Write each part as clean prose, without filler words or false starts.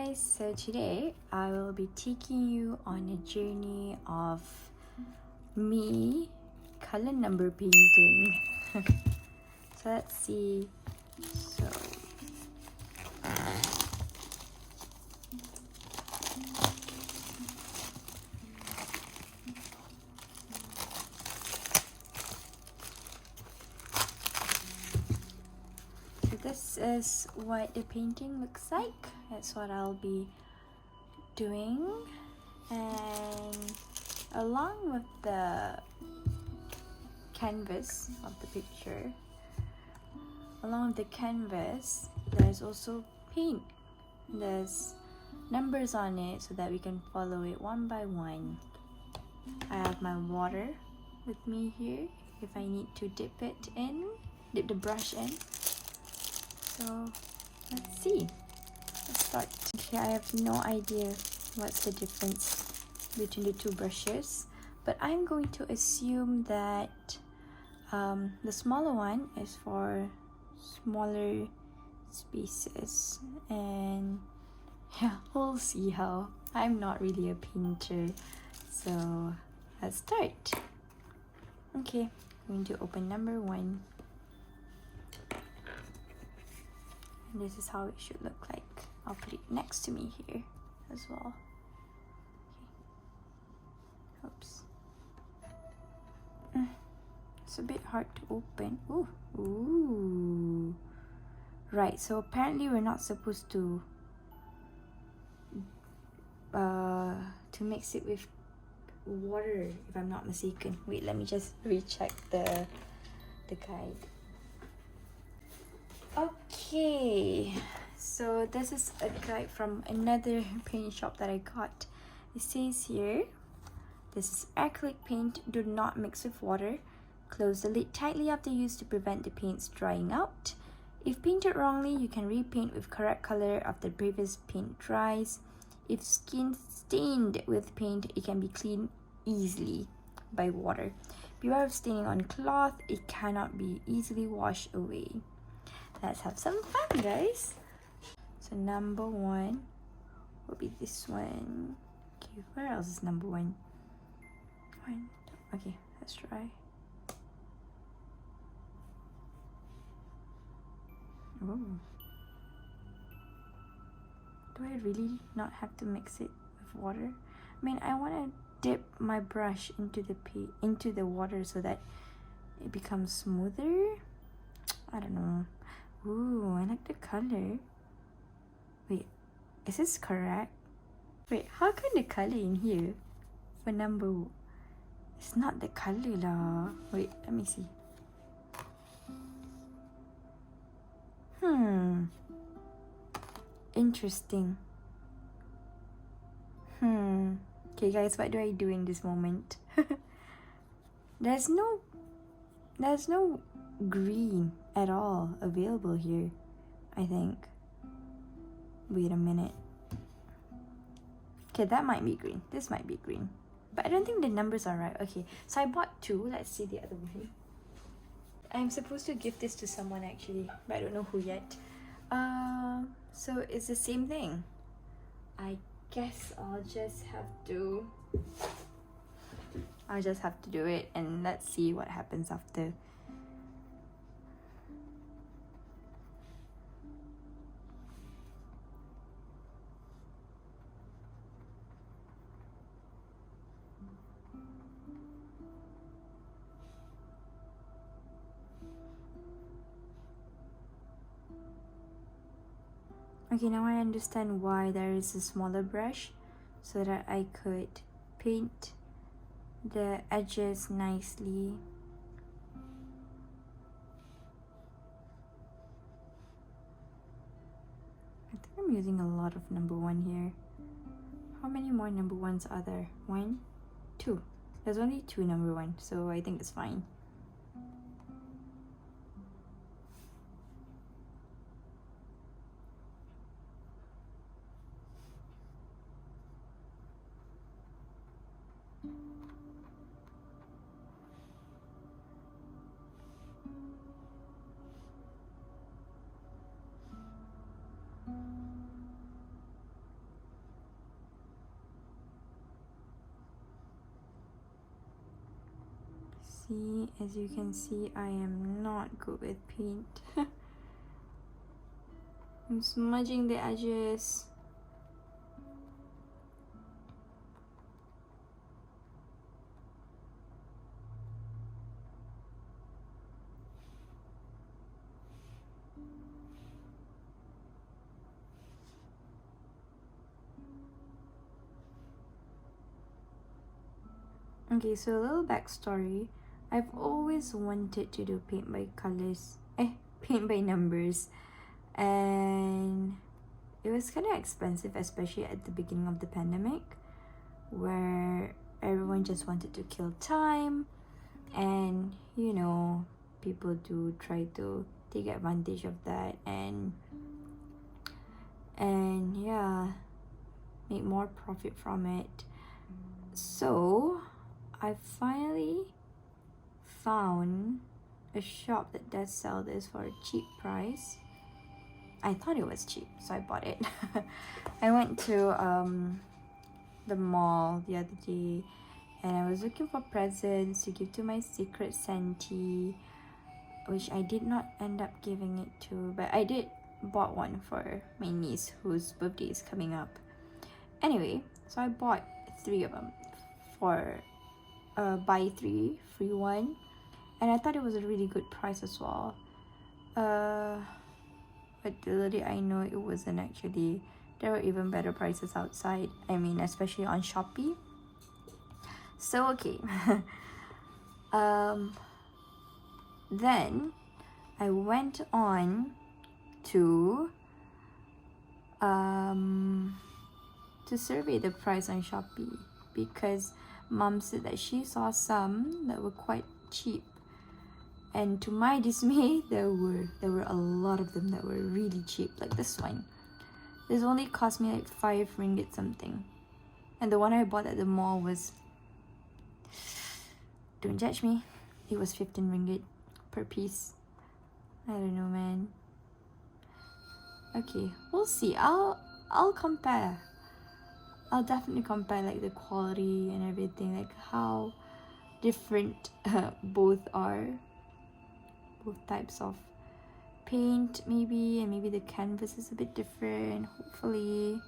guys, so today I will be taking you on a journey of me color number painting. So let's see. So this is what the painting looks like. That's what I'll be doing, and along with the canvas of the picture, there's also paint. There's numbers on it so that we can follow it one by one. I have my water with me here if I need to dip the brush in. So let's see. Let's start. Okay, I have no idea what's the difference between the two brushes, but I'm going to assume that the smaller one is for smaller spaces, and yeah, we'll see how. I'm not really a painter, so let's start. Okay, I'm going to open number 1. And this is how it should look like. I'll put it next to me here as well. Okay. Oops. It's a bit hard to open. Ooh. Right, so apparently we're not supposed to mix it with water, if I'm not mistaken. Wait, let me just recheck the guide. Okay, so this is a guide from another paint shop that I got. It says here, this is acrylic paint. Do not mix with water. Close the lid tightly after use to prevent the paints drying out. If painted wrongly, you can repaint with correct color after previous paint dries. If skin stained with paint, it can be cleaned easily by water. Beware of staining on cloth. It cannot be easily washed away. Let's have some fun, guys. So number 1 will be this one. Okay, where else is number 1? Okay, let's try. Oh. Do I really not have to mix it with water? I mean, I want to dip my brush into the water so that it becomes smoother. I don't know. Ooh, I like the color. Wait, is this correct? Wait, how come the color in here for number? It's not the color lah. Wait, let me see. Interesting. Okay guys, what do I do in this moment? There's no green at all available here, I think. Wait a minute. Okay, that might be green. This might be green. But I don't think the numbers are right. Okay, so I bought 2. Let's see the other one. I'm supposed to give this to someone actually, but I don't know who yet. So it's the same thing. I guess I'll just have to do it, and let's see what happens after. Okay, now I understand why there is a smaller brush, so that I could paint the edges nicely. I think I'm using a lot of number 1 here. How many more number 1s are there? 1, 2. There's only 2 number 1, so I think it's fine. See, as you can see, I am not good with paint. I'm smudging the edges. Okay, so a little backstory. I've always wanted to do paint by colors, paint by numbers, and it was kind of expensive, especially at the beginning of the pandemic, where everyone just wanted to kill time, and you know, people do try to take advantage of that and yeah, make more profit from it. So I finally found a shop that does sell this for a cheap price. I thought it was cheap, so I bought it. I went to the mall the other day, and I was looking for presents to give to my secret Santee, which I did not end up giving it to, but I did bought one for my niece whose birthday is coming up. Anyway, so I bought 3 of them for buy 3 free 1, and I thought it was a really good price as well. But little did I know it wasn't actually. There were even better prices outside. I mean, especially on Shopee. So okay. Then I went on to survey the price on Shopee, because mom said that she saw some that were quite cheap, and to my dismay, there were a lot of them that were really cheap, like this one. This only cost me like 5 ringgit something, and the one I bought at the mall was, don't judge me, it was 15 ringgit per piece. I don't know, man. Okay, we'll see. I'll compare. I'll definitely compare like the quality and everything, like how different both are, both types of paint maybe, and maybe the canvas is a bit different, hopefully.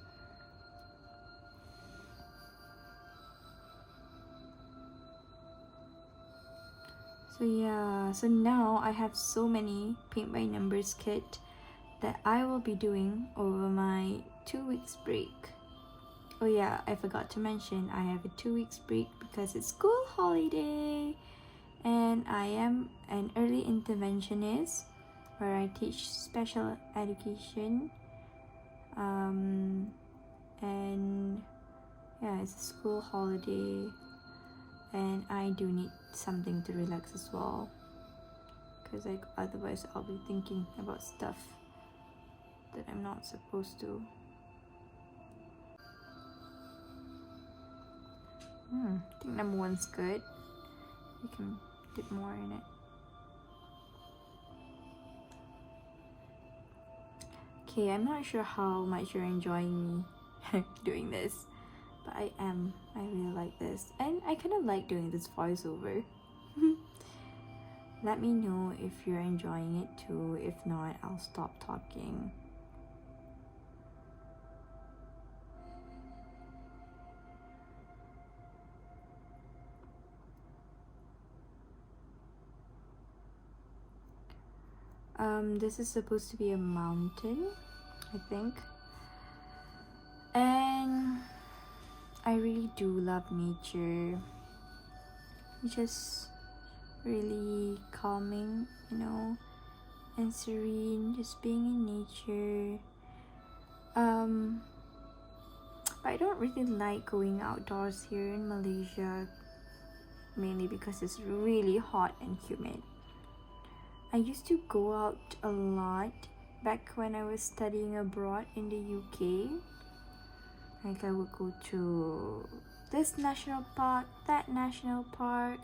So yeah, so now I have so many paint by numbers kit that I will be doing over my 2 weeks break. Oh yeah, I forgot to mention I have a 2 weeks break because it's school holiday, and I am an early interventionist where I teach special education, and yeah, it's a school holiday, and I do need something to relax as well, because like otherwise I'll be thinking about stuff that I'm not supposed to. I think number 1's good. You can dip more in it. Okay, I'm not sure how much you're enjoying me doing this, but I am. I really like this, and I kind of like doing this voiceover. Let me know if you're enjoying it too. If not, I'll stop talking. This is supposed to be a mountain, I think. And I really do love nature. It's just really calming, you know, and serene, just being in nature. But I don't really like going outdoors here in Malaysia, mainly because it's really hot and humid. I used to go out a lot back when I was studying abroad in the UK. Like I would go to this national park, that national park.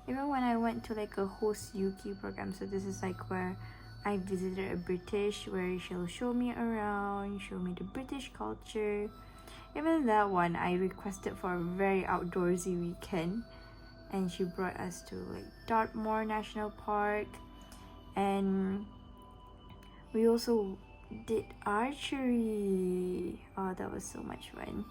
Even when I went to like a host UK program, so this is like where I visited a British, where she'll show me around, show me the British culture. Even that one, I requested for a very outdoorsy weekend, and she brought us to like Dartmoor National Park, and we also did archery. Oh, that was so much fun.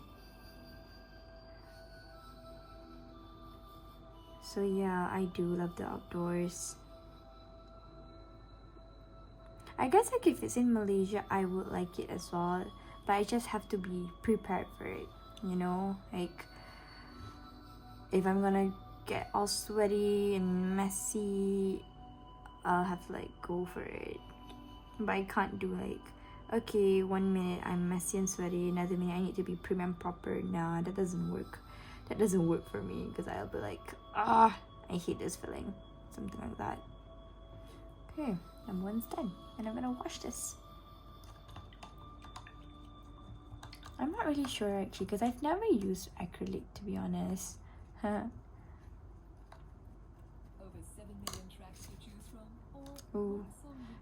So yeah, I do love the outdoors. I guess like if it's in Malaysia, I would like it as well, but I just have to be prepared for it, you know? Like, if I'm gonna get all sweaty and messy, I'll have to like go for it. But I can't do like, okay, 1 minute I'm messy and sweaty, another minute I need to be prim and proper. Nah, that doesn't work. That doesn't work for me, because I'll be like, I hate this feeling. Something like that. Okay, number one's done, and I'm gonna wash this. I'm not really sure actually, because I've never used acrylic, to be honest. Huh. Over 7 million tracks to choose from, or Ooh.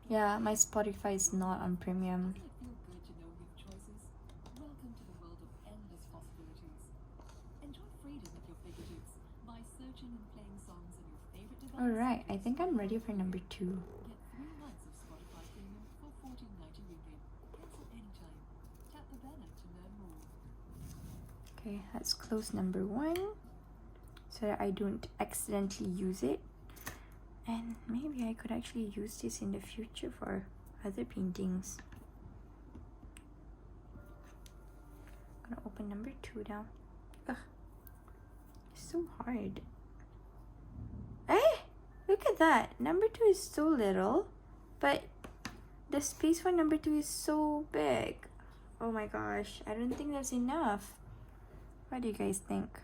Yeah, my Spotify is not on premium. doesn't it feel good to know you have choices? Welcome to the world of endless possibilities. Enjoy freedom with your fingertips by searching and playing songs on your favorite device. Alright, I think I'm ready for number 2. Get 3 months of Spotify Premium for 14.90 ringgit. Cancel anytime. Tap the banner to learn more. Okay, let's close number 1 so that I don't accidentally use it. And maybe I could actually use this in the future for other paintings. I'm gonna open number 2 now. Ugh, it's so hard. Hey, look at that. Number 2 is so little, but the space for number 2 is so big. Oh my gosh, I don't think that's enough. What do you guys think?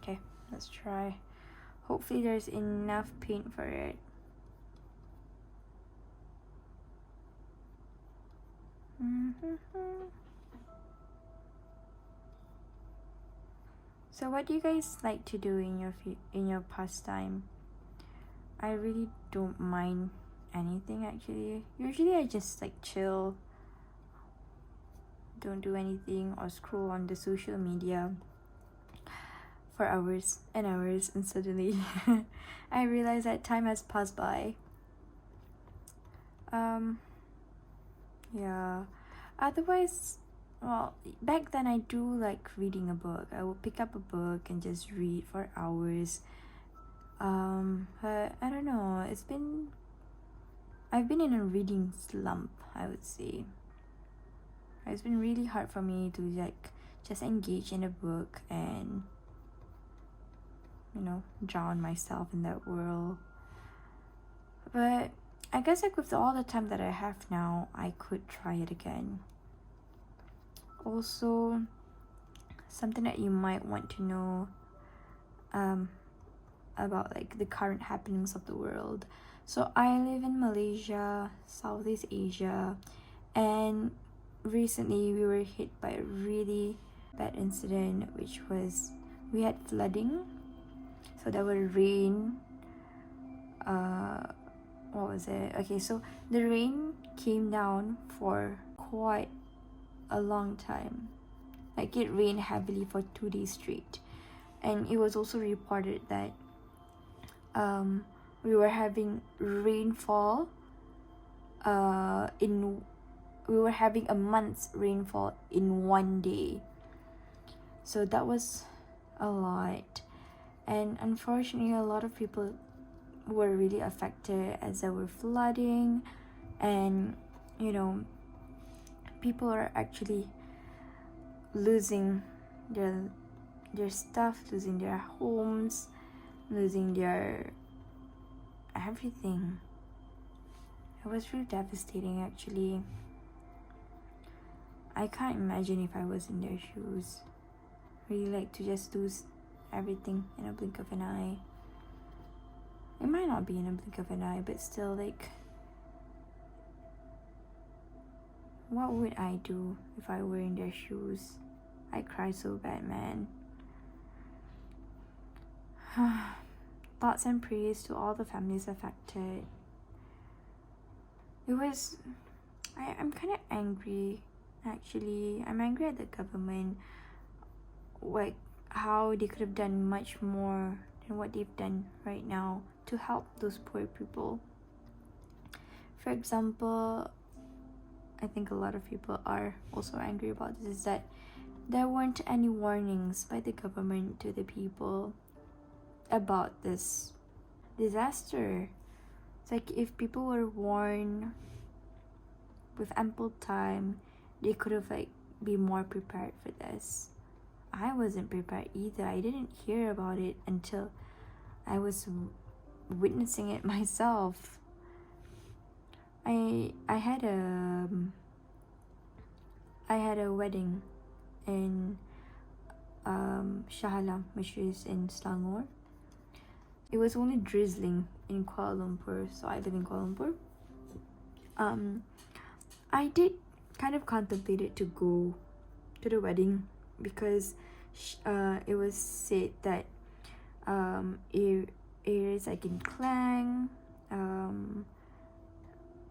Okay, let's try. Hopefully there's enough paint for it. So what do you guys like to do in your pastime? I really don't mind anything actually. Usually I just like chill, don't do anything, or scroll on the social media for hours and hours, and suddenly I realize that time has passed by. Yeah, otherwise, well, back then I do like reading a book. I would pick up a book and just read for hours. But I don't know, I've been in a reading slump, I would say. It's been really hard for me to like just engage in a book and, you know, drown myself in that world. But I guess like with all the time that I have now, I could try it again. Also, something that you might want to know about like the current happenings of the world. So I live in Malaysia, Southeast Asia, and recently we were hit by a really bad incident, which was we had flooding. So there were rain. What was it? Okay, so the rain came down for quite a long time. Like it rained heavily for 2 days straight, and it was also reported that we were having rainfall. We were having a month's rainfall in 1 day. So that was a lot, and unfortunately, a lot of people were really affected as there were flooding, and you know, people are actually losing their stuff, losing their homes, losing their everything. It was really devastating actually. I can't imagine if I was in their shoes. Really like to just lose everything in a blink of an eye. It might not be in a blink of an eye, but still, like, what would I do if I were in their shoes? I'd cry so bad, man. Thoughts and prayers to all the families affected. I'm kind of angry, actually. I'm angry at the government. Like, how they could have done much more than what they've done right now to help those poor people. For example, I think a lot of people are also angry about this, is that there weren't any warnings by the government to the people about this disaster. It's like if people were warned with ample time, they could have like be more prepared for this. I wasn't prepared either. I didn't hear about it until I was witnessing it myself. I had a wedding in Shah Alam, which is in Selangor. It was only drizzling in Kuala Lumpur, so I live in Kuala Lumpur. I did kind of contemplated to go to the wedding because it was said that areas like in Klang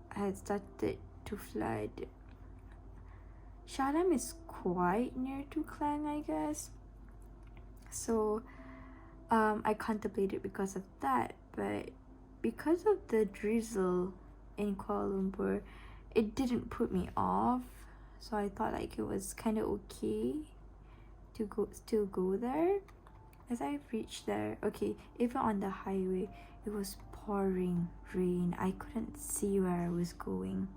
had started to flood. Shah Alam is quite near to Klang, I guess. So I contemplated because of that, but because of the drizzle in Kuala Lumpur, it didn't put me off. So I thought like it was kind of okay to still go there. As I reached there, okay, even on the highway, it was pouring rain. I couldn't see where I was going.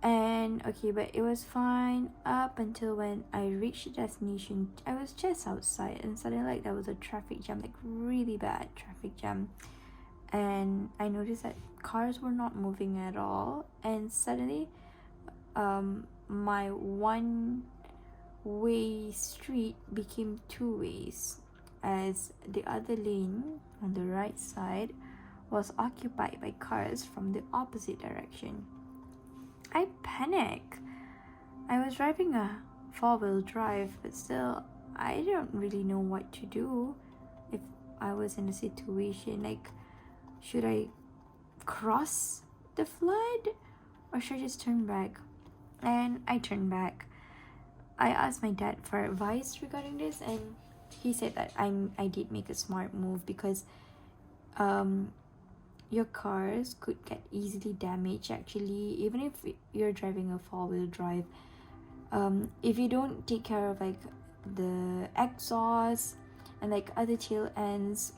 And okay, but it was fine up until when I reached the destination. I was just outside and suddenly like there was a traffic jam, like really bad traffic jam, and I noticed that cars were not moving at all, and suddenly my one way street became two ways, as the other lane on the right side was occupied by cars from the opposite direction. I panicked. I was driving a 4-wheel drive, but still, I don't really know what to do if I was in a situation like, should I cross the flood or should I just turn back? And I turned back. I asked my dad for advice regarding this, and he said that I did make a smart move because your cars could get easily damaged actually, even if you're driving a 4-wheel drive. If you don't take care of like the exhaust and like other tail ends,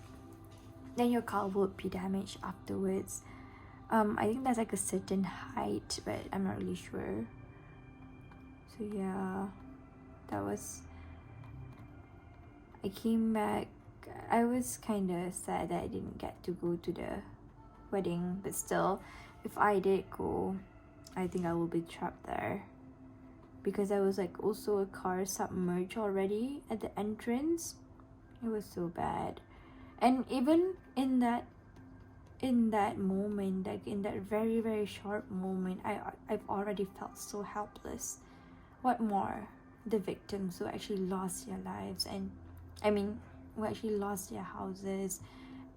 then your car would be damaged afterwards. I think that's like a certain height, but I'm not really sure. So yeah, I came back. I was kind of sad that I didn't get to go to the wedding, but still, if I did go, I think I will be trapped there because there was like also a car submerged already at the entrance. It was so bad. And even in that moment, like in that very very short moment, I've already felt so helpless. What more the victims who actually lost their lives, and I mean who actually lost their houses,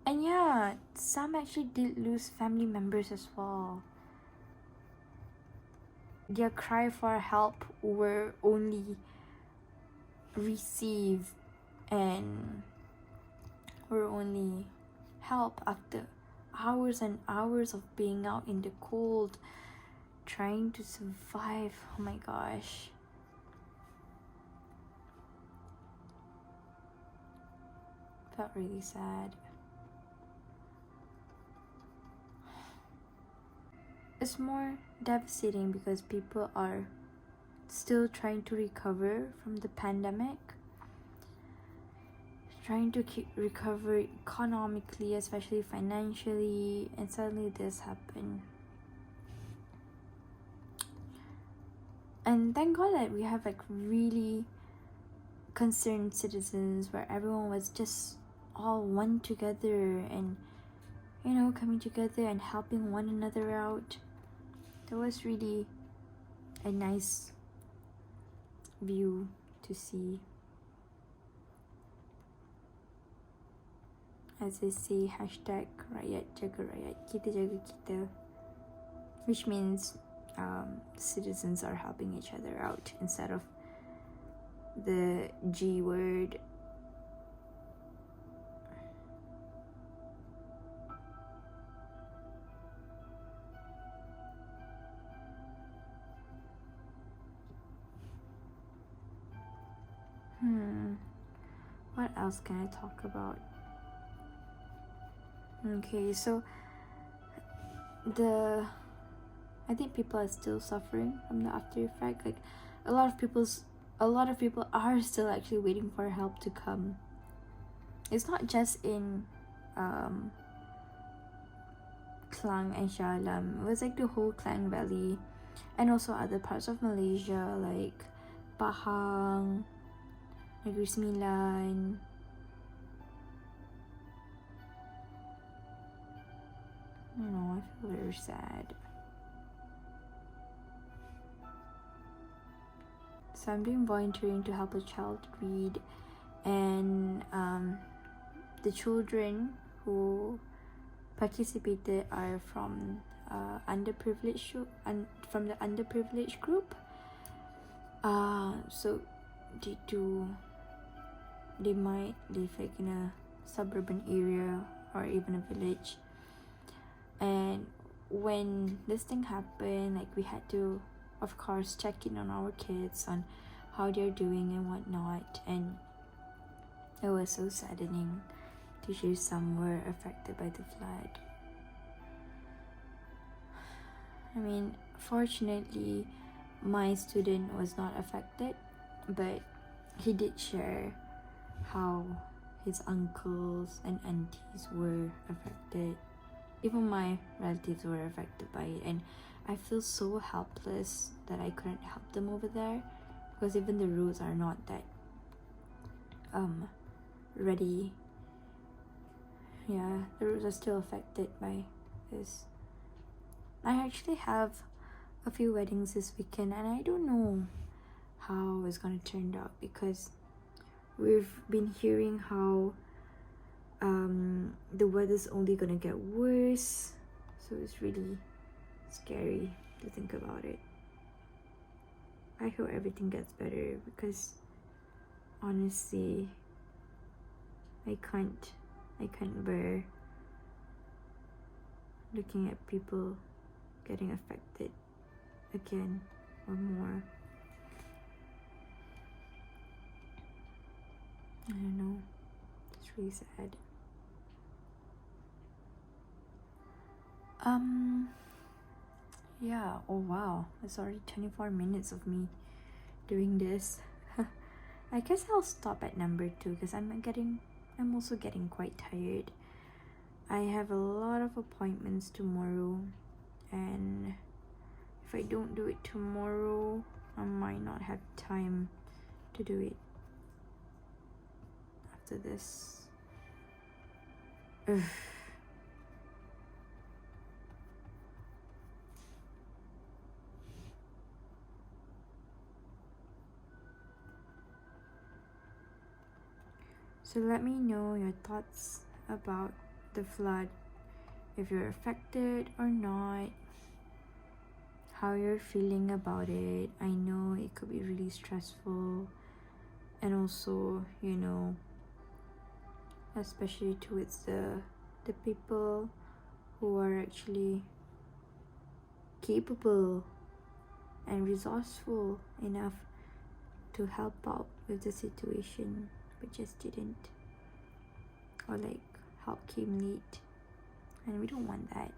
and yeah, some actually did lose family members as well. Their cry for help were only received and were only help after hours and hours of being out in the cold trying to survive. Oh my gosh. Felt really sad. It's more devastating because people are still trying to recover from the pandemic, trying to recover economically, especially financially, and suddenly this happened. And thank God that we have like really concerned citizens where everyone was just all one together and, you know, coming together and helping one another out. That was really a nice view to see. As they say, hashtag rakyat jaga rakyat, kita jaga kita, which means citizens are helping each other out instead of the G word. What else can I talk about? Okay, so I think people are still suffering from the after effect. Like a lot of people are still actually waiting for help to come. It's not just in Klang and Shah Alam. It was like the whole Klang Valley, and also other parts of Malaysia like Pahang, Negeri Sembilan. I don't know, I feel very sad. So I'm doing volunteering to help a child read, and the children who participated are from from the underprivileged group. So they might live like in a suburban area or even a village. And when this thing happened, like we had to, of course, check in on our kids on how they're doing and whatnot. And it was so saddening to hear some were affected by the flood. I mean, fortunately, my student was not affected, but he did share how his uncles and aunties were affected. Even my relatives were affected by it, and I feel so helpless that I couldn't help them over there, because even the roads are not that ready. Yeah, the roads are still affected by this. I actually have a few weddings this weekend, and I don't know how it's gonna turn out, because we've been hearing how the weather's only gonna get worse, so it's really scary to think about it. I hope everything gets better, because honestly, I can't bear looking at people getting affected again or more. I don't know, it's really sad. Yeah, oh wow, it's already 24 minutes of me doing this. I guess I'll stop at number 2, because I'm also getting quite tired. I have a lot of appointments tomorrow, and if I don't do it tomorrow, I might not have time to do it after this. Ugh. So let me know your thoughts about the flood, if you're affected or not, how you're feeling about it. I know it could be really stressful, and also, especially towards the people who are actually capable and resourceful enough to help out with the situation, but just didn't, or like help came late, and we don't want that.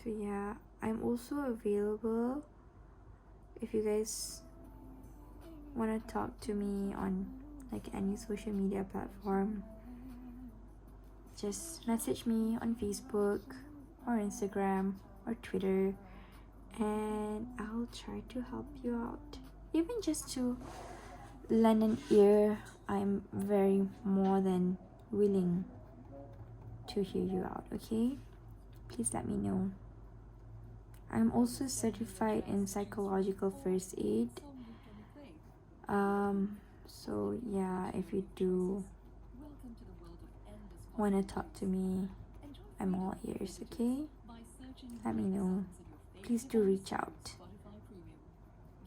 So yeah, I'm also available if you guys want to talk to me on like any social media platform. Just message me on Facebook or Instagram or Twitter, and I'll try to help you out. Even just to lend an ear, I'm very more than willing to hear you out, okay? Please let me know. I'm also certified in psychological first aid. So yeah, if you do want to talk to me, I'm all ears, okay? Let me know. please do reach out. Spotify Premium.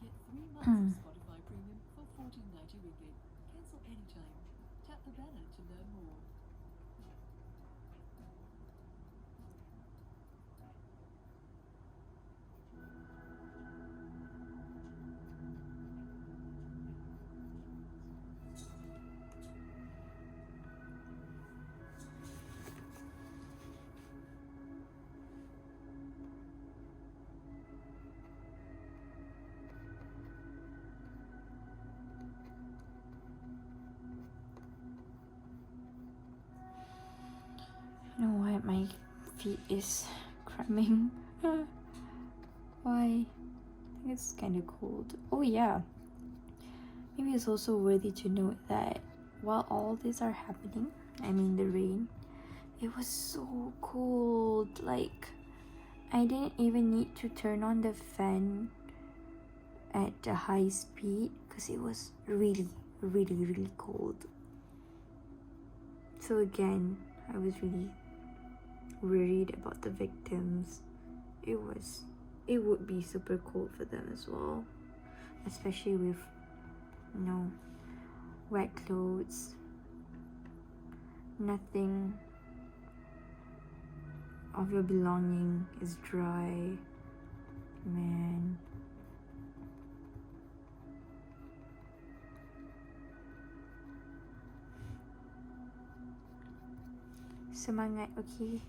Get 3 months of Spotify Premium for 14.90 ringgit. Cancel anytime. Tap the banner to learn more. You know what? My feet is cramming. Why? I think it's kind of cold. Oh yeah. Maybe it's also worthy to note that while all this are happening, I mean the rain, it was so cold. Like, I didn't even need to turn on the fan at a high speed because it was really, really, really cold. So again, I was really worried about the victims. It would be super cold for them as well, especially with, you know, wet clothes. Nothing of your belonging is dry, man. Semangat, okay?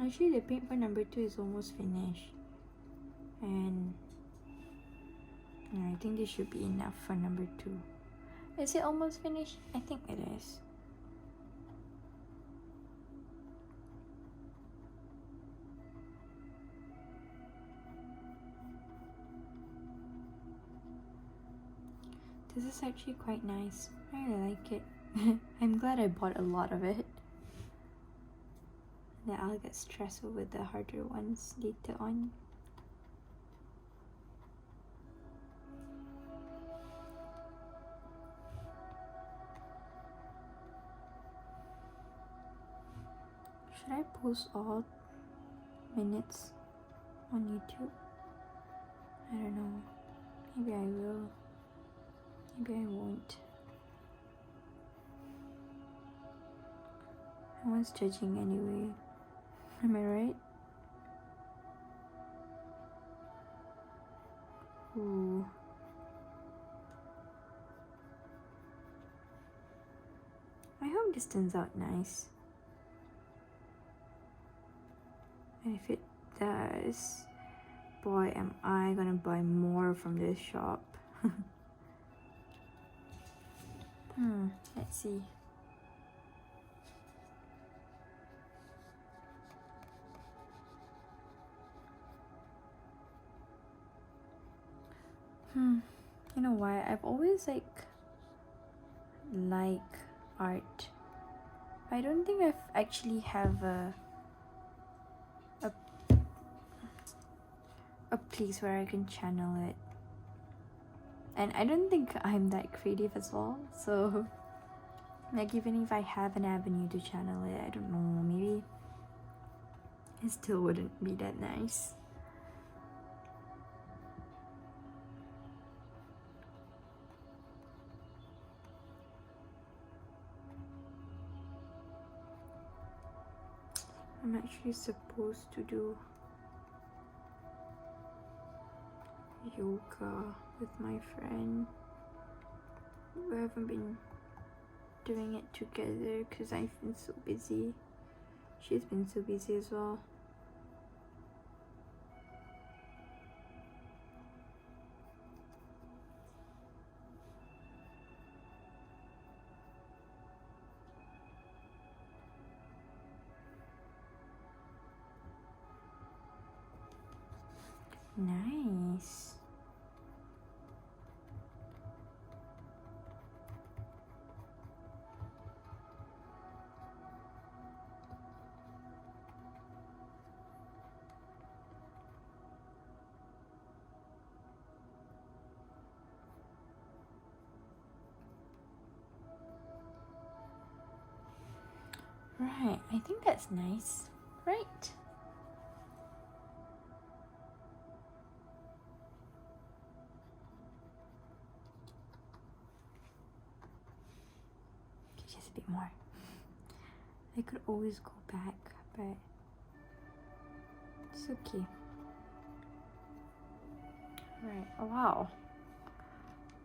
Actually, the paint for number 2 is almost finished, and I think this should be enough for number 2. Is it almost finished? I think it is. This is actually quite nice. I really like it. I'm glad I bought a lot of it. That I'll get stressed with the harder ones later on. Should I post all minutes on YouTube? I don't know. Maybe I will. Maybe I won't. No one's judging anyway. Am I right? Ooh. I hope this turns out nice. And if it does, boy, am I gonna buy more from this shop. Let's see. You know why? I've always like art. I don't think I've actually have a place where I can channel it. And I don't think I'm that creative as well. So like even if I have an avenue to channel it, I don't know, maybe it still wouldn't be that nice. I'm actually supposed to do yoga with my friend. We haven't been doing it together because I've been so busy. She's been so busy as well. Nice. Right, I think that's nice, right? Just a bit more. I could always go back, but it's okay. Right, oh, wow.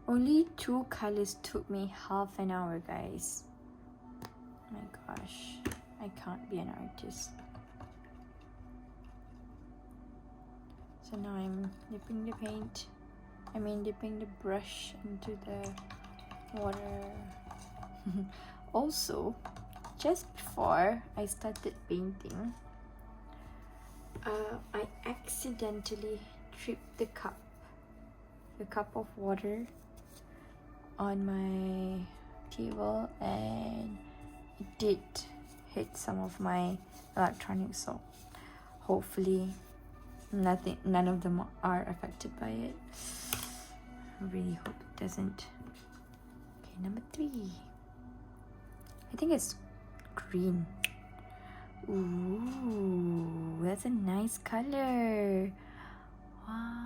Only 2 colors took me half an hour, guys. My gosh, I can't be an artist. So now I'm dipping the paint, dipping the brush into the water. Also, just before I started painting, I accidentally tripped the cup of water on my table, and it did hit some of my electronics, so hopefully none of them are affected by it. I really hope it doesn't. Okay, number 3. I think it's green. Ooh, that's a nice color. Wow.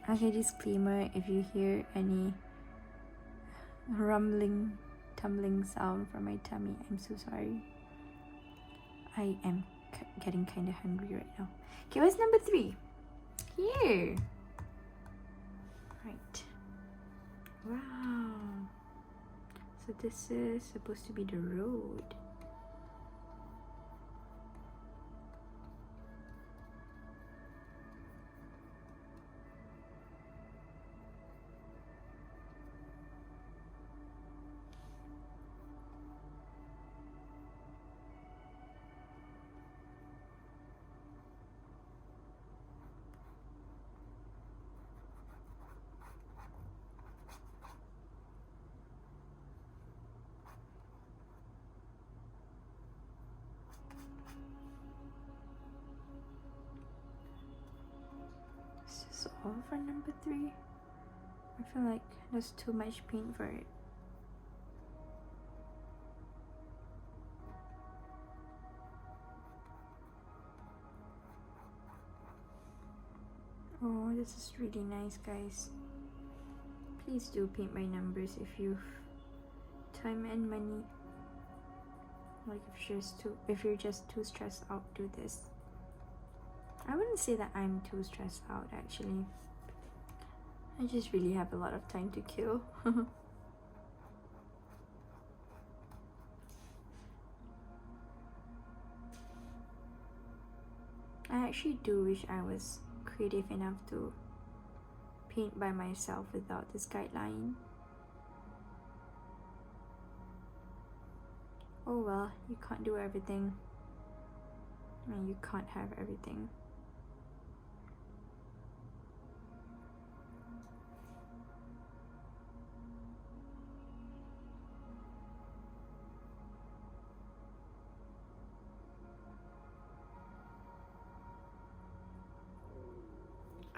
Okay, disclaimer, if you hear any rumbling, tumbling sound from my tummy, I'm so sorry. I am getting kind of hungry right now. Okay, what's number 3? Here. Right. Wow. So this is supposed to be the road. Is this all for number 3? I feel like there's too much paint for it. Oh, this is really nice, guys. Please do paint by numbers if you've time and money. Like if you're just too stressed out, do this. I wouldn't say that I'm too stressed out, actually. I just really have a lot of time to kill. I actually do wish I was creative enough to paint by myself without this guideline. Oh well, you can't do everything. I mean, you can't have everything.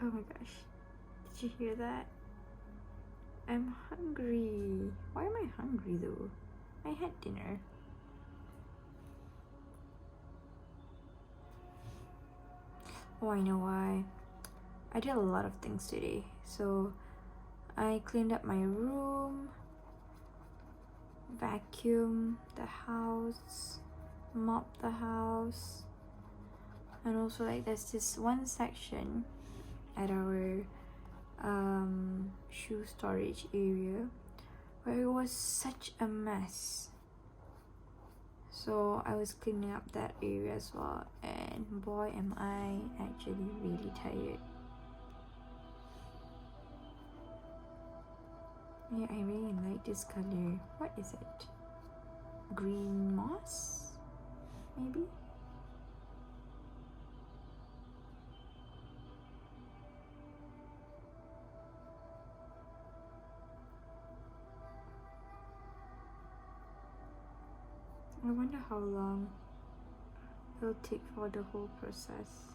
Oh my gosh, did you hear that? I'm hungry. Why am I hungry though? I had dinner. Oh, I know why. I did a lot of things today. So I cleaned up my room, vacuumed the house, mopped the house, and also like there's this one section at our shoe storage area where it was such a mess. So I was cleaning up that area as well, and boy am I actually really tired. Yeah, I really like this color. What is it? Green moss? Maybe? I wonder how long it'll take for the whole process.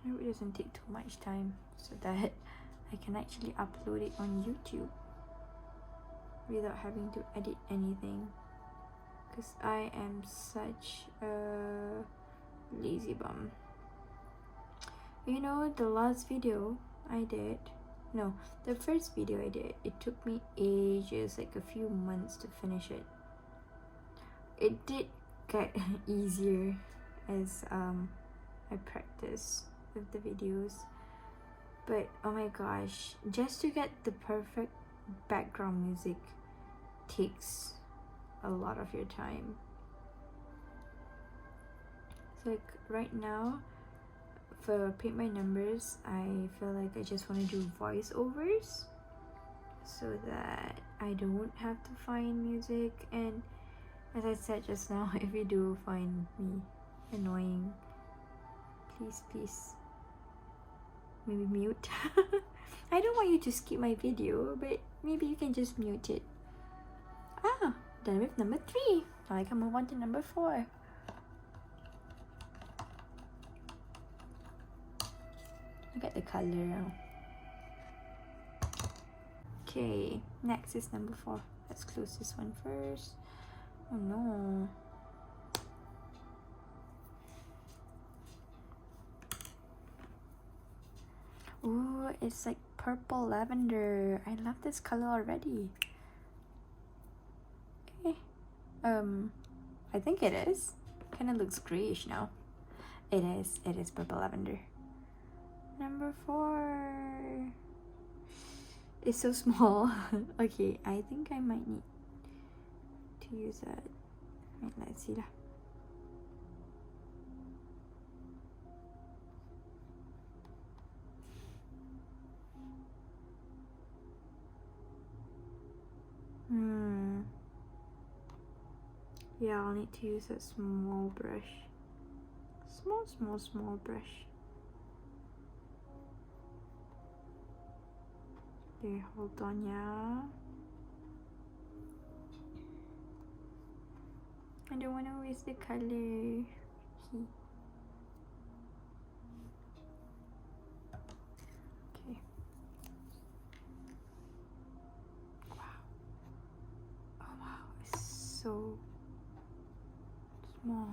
I hope it doesn't take too much time so that I can actually upload it on YouTube without having to edit anything, because I am such a lazy bum. You know, the last video I did, no, the first video I did, it took me ages, like a few months to finish it. It did get easier as I practice with the videos, but oh my gosh, just to get the perfect background music takes a lot of your time. So like right now for Paint by Numbers, I feel like I just want to do voiceovers so that I don't have to find music. And as I said just now, if you do find me annoying, please maybe mute. I don't want you to skip my video, but maybe you can just mute it. Done with number 3. Now I can move on to number 4. Look at the color now. Okay, next is number 4. Let's close this one first. Oh no. Ooh, it's like purple lavender. I love this color already. Okay. I think it is. Kind of looks grayish now. It is purple lavender. Number 4. It's so small. Okay, I think I might need to use that. Right, let's see lah. Yeah, I'll need to use a small brush. Small brush. Okay, hold on, yeah. I don't want to waste the color. Okay. Wow. Oh wow, it's so small.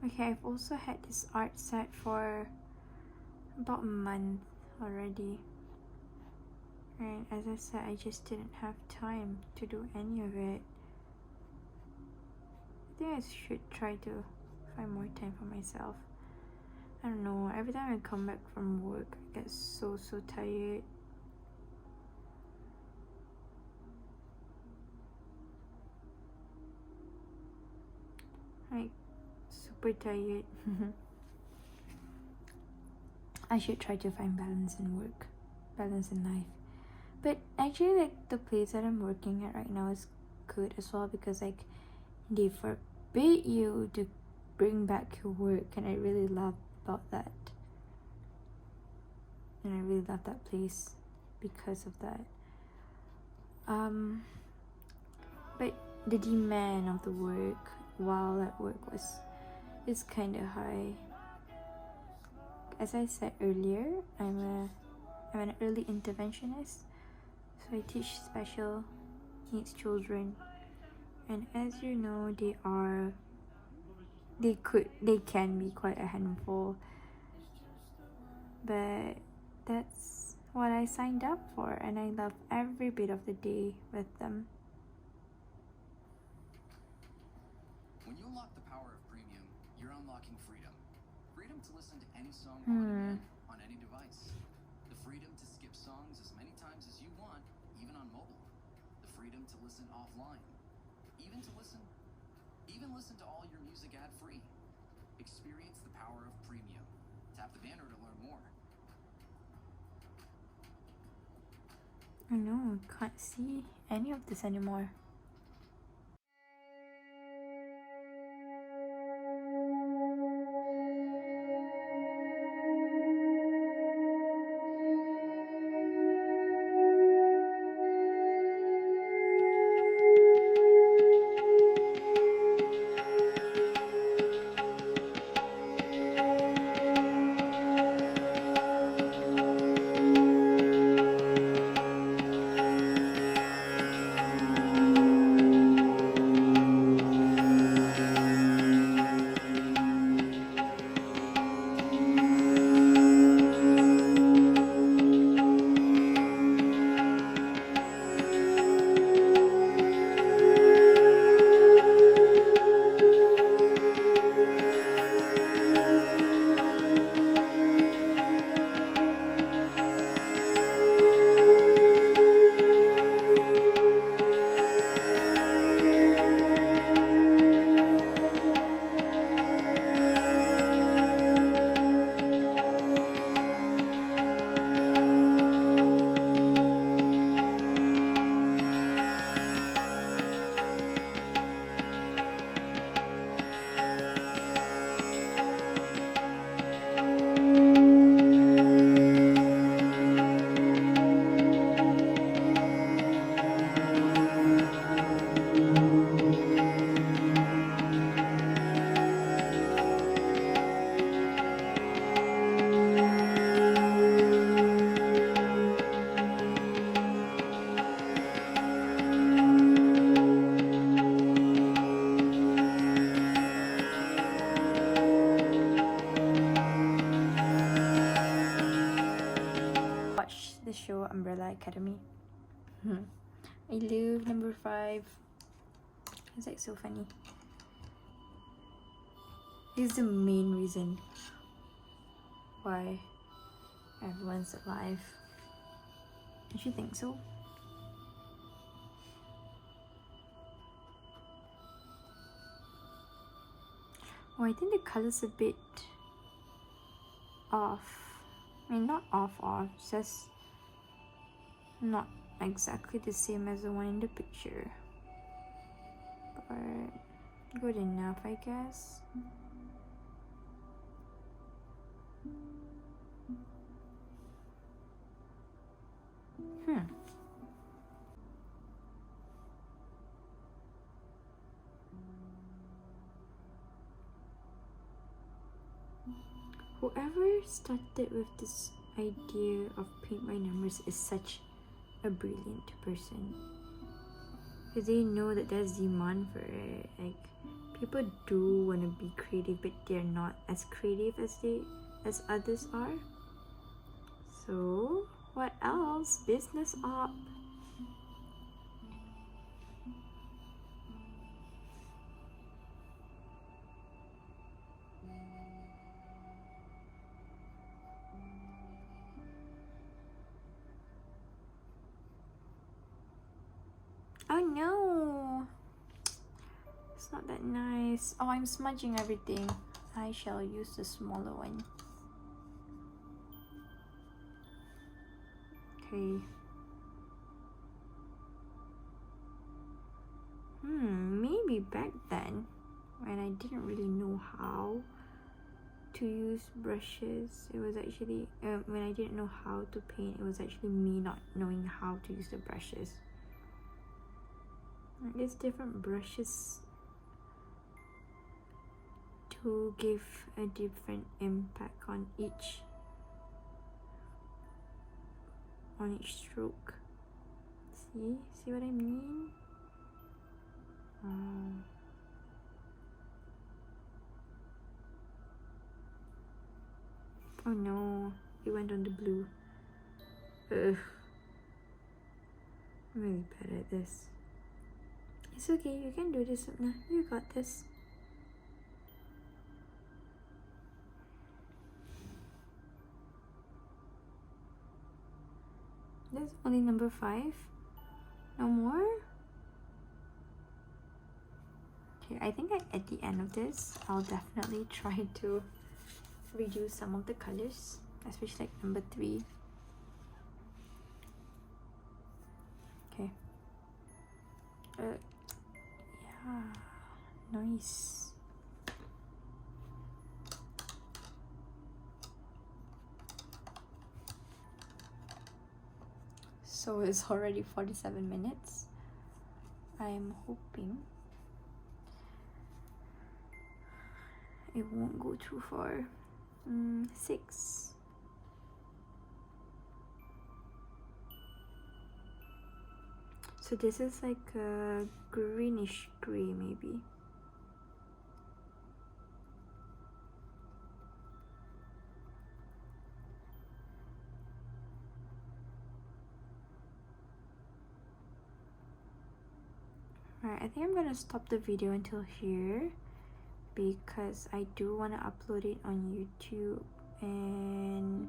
Okay, I've also had this art set for about a month already. And as I said, I just didn't have time to do any of it. I think I should try to find more time for myself. I don't know, every time I come back from work, I get so tired. Like, super tired. I should try to find balance in work, balance in life. But actually, like, the place that I'm working at right now is good as well, because like they forbid you to bring back your work, and I really love about that. And I really love that place because of that. But the demand of the work while at work is kind of high. As I said earlier, I'm an early interventionist, so I teach special needs children, and as you know, they can be quite a handful, but that's what I signed up for, and I love every bit of the day with them. When you unlock the power of premium, you're unlocking freedom. Freedom to listen to any song on demand, on any device. The freedom to skip songs as many times as you want, even on mobile. The freedom to listen offline. Even listen to all your music ad-free. Experience the power of premium. Tap the banner to learn more. I know, I can't see any of this anymore. Academy. I love number 5. It's like so funny. He's the main reason why everyone's alive. Don't you think so? Oh, I think the color's a bit off. I mean, not off, it's just not exactly the same as the one in the picture. But good enough, I guess. Whoever started with this idea of paint by numbers is such a brilliant person. Because they know that there's demand for it. Like, people do want to be creative, but they're not as creative as others are. So what else? Business up. Oh no! It's not that nice. Oh, I'm smudging everything. I shall use the smaller one. Okay. Maybe back then, when I didn't really know how to use brushes, it was actually, when I didn't know how to paint, it was actually me not knowing how to use the brushes. There's different brushes to give a different impact on each stroke. See what I mean? Oh no, it went on the blue. Ugh. I'm really bad at this. It's okay, you can do this, Lubna. You got this. That's only number 5. No more? Okay, I think at the end of this, I'll definitely try to reduce some of the colors, especially like number 3. Okay. Yeah, nice. So it's already 47 minutes. I'm hoping it won't go too far. 6. So this is like a greenish gray maybe. Alright, I think I'm gonna stop the video until here because I do want to upload it on YouTube and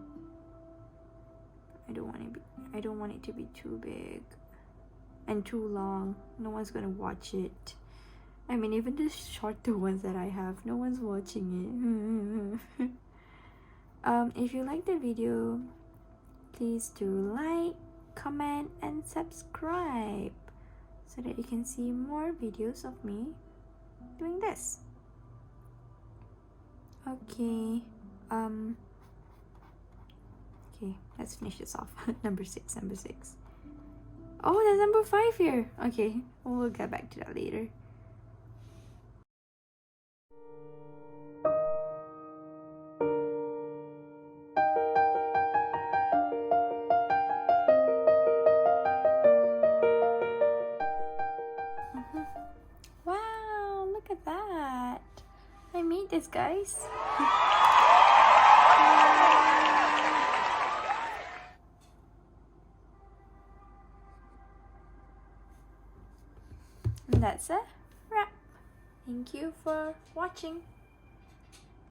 I don't want it to be too big and too long. No one's gonna watch it. I mean, even the shorter ones that I have, no one's watching it. If you like the video, please do like, comment, and subscribe so that you can see more videos of me doing this. Okay. Okay, let's finish this off. number 6. Oh, there's number 5 here. Okay, we'll get back to that later. Wow, look at that. I made this, guys. that's a wrap. Thank you for watching.